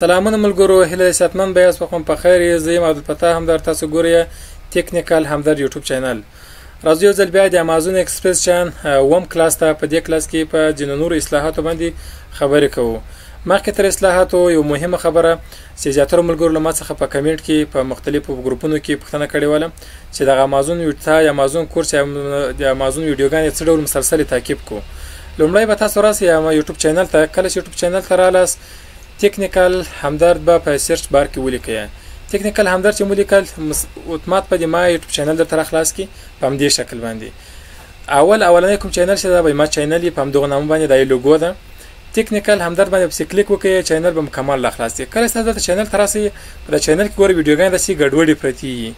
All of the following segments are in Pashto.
سلامونه ملګرو، هیله صحتمند به یاست. په خیر یې. زه یم عبدالفتاح همدرد، تاسو ګورئ ټیکنیکل همدرد یوټیوب چینل. راځو یو ځل بیا د امازون ایکسپریس چین اوم کلاس ته. په دې کلاس کې په ځینو نورو اصلاحاتو باندې خبرې کوو. مخکې تر اصلاحاتو یو مهمه خبره چې زیاتره ملګرو له ما څخه په کمنټ کې په مختلفو ګروپونو کې پوښتنه کړې وله چې د امازون یا امازون کورس یا د امازون ویډیوګانې څه ډول مسلسل تعقیب کو. لومړی به تاسو راسئ یوټیوب چینل ته. کله چې یوټیوب چینل ته رالاست، ټیکنیکل همدرد به په سرچ بار کې ولیکئ. ټیکنیکل همدرد چې ولیکل، اتومات په دې ما یوټیوب چینل درته خلاص کی په همدې شکل باندې. اولنی کوم چینل چې دا به ما چینل په همدغه نامه باندې د لوګو ده. ټیکنیکل همدرد باندې پسې کلیک وکړئ، چینل به مکمل خلاص کی. کله چې تاسو چینل ته راسئ، په چینل کې ګورئ ویډیوګانې داسې ګډوډې پرتې دي،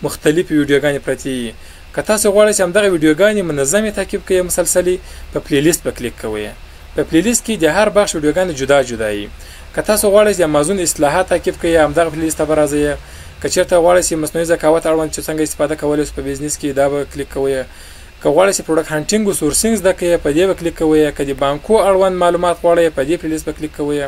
مختلفې ویډیوګانې پرتې دي. که تاسو غواړئ چې همدغه ویډیوګانې منظمې تعقیب کړئ مسلسلي، په پلی لیست به کلیک کوئ. په پلی لیست کې د هر بخش ویډیوګانې جدا جدا وي. که تاسو غواړئ چې امازون اصلاحات تعقیب کړئ، همدغه پلی لیست ته به راځئ. که چېرته غواړئ چې مصنوعي ذکاوت اړوند چې څنګه استفاده کولی شو په بزنس کې، دا به کلیک کوئ. که غواړئ چې پروډکټ هانټینګ او سورسینګ زده کړئ، په دې به کلیک کوئ. که د بانکو اړوند معلومات غواړئ، په دې پلی لیست به کلیک کوئ.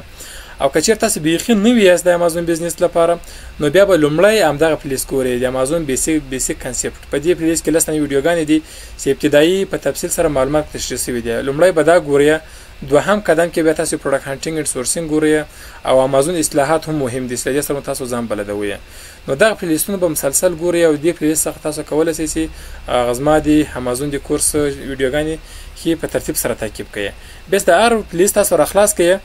او که چېرته تاسو بیخي نوي یاست د امازون بزنس لپاره، نو بیا به لومړی همدغه پلی لیست ګورئ، د امازون بیسیک کنسپټ. په دې پلی لیست کې لس تنې ویډیوګانې دي چې ابتدایي په تفصیل سره معلومات تشریح شوي دي. لومړی به دا ګورئ. دوهم قدم کې بیا تاسو پروډکټ هانټینګ اند سورسینګ ګورئ. او امازون اصلاحات هم مهم دي، چې سره تاسو ځان بلدوئ. نو دغه پلی لیستونه به مسلسل ګورئ او دې پلی لیست څخه تاسو کولی شئ چې غزما د امازون د کورس ویډیوګانې ښې په ترتیب سره تعقیب کړئ. بس د هر پلی لیست تاسو راخلاص کړئ.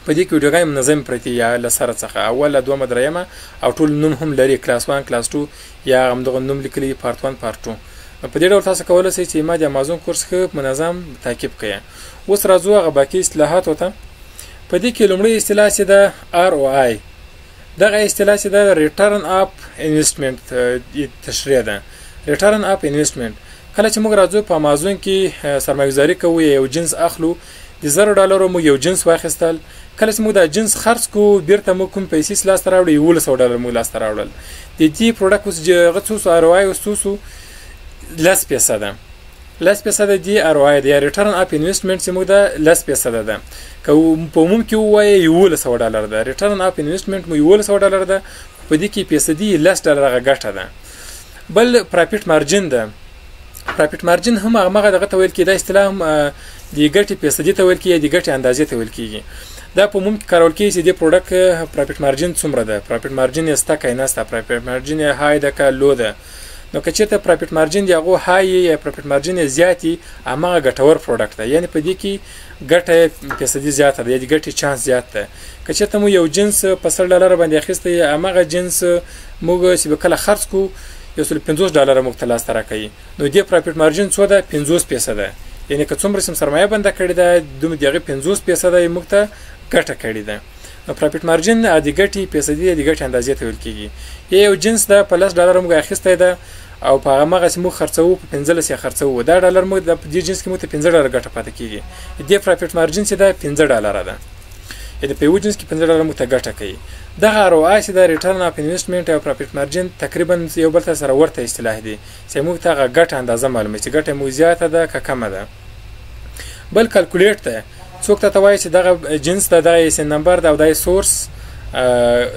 په دې کې ویډیوګانې منظم پرتې یا له سره څخه اوله، دومه، درېیمه او ټول نوم هم لري، کلاس 1 کلاس 2 یا همدغه نوم لیکلی پارت 1 پارت 2. په دې ډول تاسو کولی شئ چې ما د امازون کورس ښه منظم تعقیب کړئ. اوس راځو هغه باقي اصلاحاتو ته. په دې کې لومړی اصطلاح چې ده ROI. دغه اصطلاح چې ده ریټرن اپ انویسټمنټ تشریح ده. ریټرن اپ انویسټمنټ کله چې موږ راځو په امازون کې سرمایه‌ګذاري کوو، یو جنس اخلو، د $1000 موږ یو جنس واخیستل. کله چې موږ دا جنس خرڅ کوو، بیرته موږ کوم پیسې لاسته راوړو، $1100 موږ لاسته راوړل. د دې پروډکټ اوس هغه څو ROI اوس څو 10% 10% دی ROI دی، یا ریټرن اپ انویسټمنټ چې موږ دا 10% ده. که په عموم کې ووایو $1100 ده، ریټرن اپ انویسټمنټ مو $1100 ده، په دې کې فیصدي $10 ګټه ده. بل پرافیټ مارجن ده. پرافیټ مارجن هم هغه دغه ته ویل کېږي. دا اصطلاح هم د ګټې فیصدي ته ویل کېږي، د ګټې اندازې ته ویل کېږي. دا په عموم کې کارول کېږي چې د پروډکټ پرافیټ مارجن څومره ده. پرافیټ مارجن یې سته که یې نسته، پرافیټ مارجن یې های ده که لو ده. نو که چېرته پرافیټ مارجن د هغو های یا پرافیټ مارجن یې زیات وي، هماغه ګټور پروډکټ ده. یعنې په دې کې ګټه فیصدي زیاته ده، یا د ګټې چانس زیات ده. که چېرته مو یو جنس په $100 باندې اخیستی، هماغه جنس موږ چې به کله خرڅ کړو $150 موږ ته لاسته راکوي. نو دې پرافیټ مارجن څو ده؟ 50%. یعنې که څومره چې سرمایه بنده کړې ده، دومره د هغې 50% یې موږ ته ګټه کړې ده. نو پرافیټ مارجن د ګټې فیصدي د ګټې اندازې ته ویل کېږي. یو جنس ده په $10 موږ اخیستی ده، او په هغه چې موږ خرڅوو په 15 یې خرڅوو، دا ډالر موږ د دې جنس کې موږ ته $15 ګټه پاتې کېږي. دې پرافیټ مارجن چې ده $15 ده، یعنې په یو جنس کې $15 موږ ته ګټه کوي. دغه ROI چې ده ریټرن اپ انویسټمنټ او پرافیټ مارجن تقریبا یو بل ته سره ورته اصطلاح دي، چې موږ ته هغه ګټه اندازه معلوموي چې ګټه موږ زیاته ده که کمه ده. بل کلکولیټ ده. څوک ته وایي چې دغه جنس ده، دغه SN نمبر ده، او دا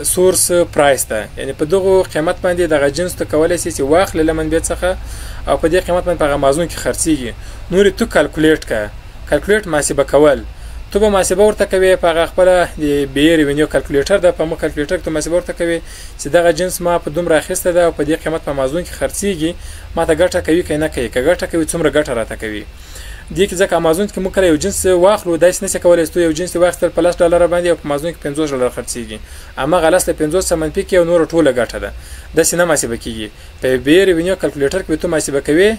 سورس پرایس ده. یعنې په دغه قیمت باندې دغه جنس ته کولی شي چې واخلې له منبع څخه، او په دې قیمت باندې په امازون کې خرڅېږي. نور تو کلکولیټ که کلکولیټ محاسبه کول، تو به محاسبه ورته کوې په هغه خپله د بی ریونیو کلکولیټر ده. په مو کلکولیټر کې ته محاسبه ورته کوې چې دغه جنس ما په دومره اخیستی ده او په دې قیمت په امازون کې خرڅېږي، ما ته ګټه کوي که نه کوي. که ګټه کوي، څومره ګټه راته کوي. دې کې ځکه امازون کې موږ کله یو جنس واخلو، داسې نشي کولی چې تو یو جنس واخیستل په $10 باندې او په امازون کې $50 خرڅېږي، هماغه 10 له 50 منفي کې او نوره ټوله ګټه ده. داسې نه محاسبه کېږي. په بی ریونیو کلکولیټر کې به تو محاسبه کوې،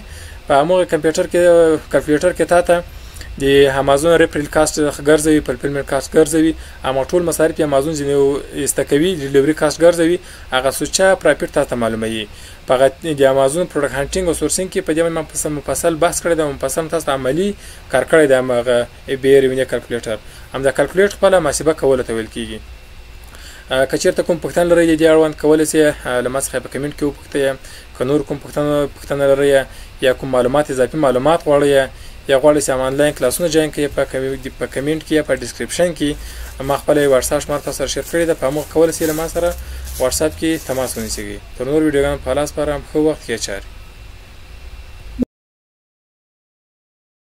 په هماغه کلکولیټر کې تا ته د امازون ریپریل کاست ګرځوي، فلفلمنټ کاست ګرځوي، اما ټول مصارف یې امازون ځینې ایسته کوي، ډیلیوري کاست ګرځوي، هغه سوچه پرافیټ تا ته معلوموي. په د امازون پروډکټ هانټینګ او سورسینګ کې په دې باندې مفصل بحث کړی دی، مفصل تاسو ته عملي کار کړی دی. هماغه بی ریونیو کلکولیټر همدا کلکولیټ خپله محاسبه کولو ته ویل کېږي. که چېرته کوم پوښتنه لرئ د دې اړوند کولی شئ له ما څخه په کمنټ کې وپوښتئ. که نور کوم پوښتنه لرئ یا کوم معلومات اضافي معلومات غواړئ یا غواړئ چې آنلاین کلاسونه جوین کړئ په کمنټ کې یا په ډسکرپشن کې ما خپل واتساپ شماره تاسو سره شیر کړی ده، په موږ کول سي له ما سره واتساپ کې تماس ونیسئ. تر نور ویډیوګانو په لاس پاره خو وخت کې چاري